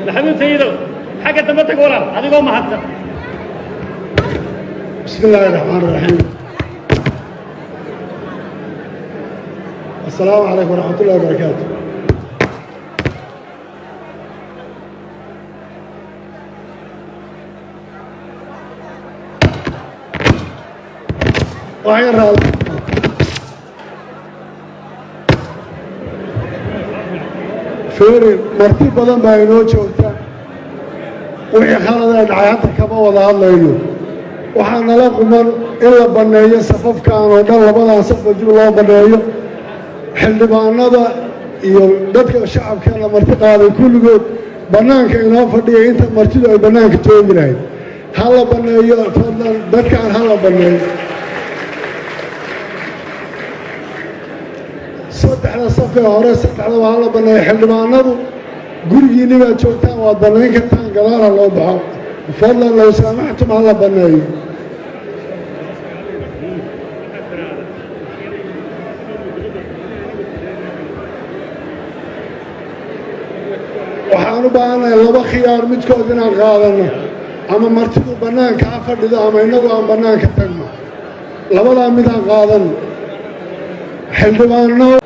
محمود سيدو حاجة تبتك ولا هذه قوم حتى. بسم الله الرحمن الرحيم. السلام عليكم ورحمة الله وبركاته. وعين رأى فيري مرتب بدن باينو جوجتا وحي خلدان عيانتا كما ودا hadlayno waxaan nala quman in la baneeyo safafkan oo dhan labadan saf dib loo baneeyo xildhibaanada iyo dadka shacabka la marti qaaday kulligood banaanka inoo fadhiya inta martidu ay banaanka joogi lahayd hala baneeyo fadlan dadkan hala baneeyo saddexda saf ee hore saddexda waa la baneeyo xildhibaanadu gurigiina baad joogtaan waad baneyn kartaan gadaal ha loo baxo fadlan low saamaxtum hala baneeyo waxaan u baahanahay laba khiyaar midkood inaan qaadano ama martidu bannaanka ha fadhido ama innagu aan bannaanka tagno labadaa midaan qaadano xildhibaano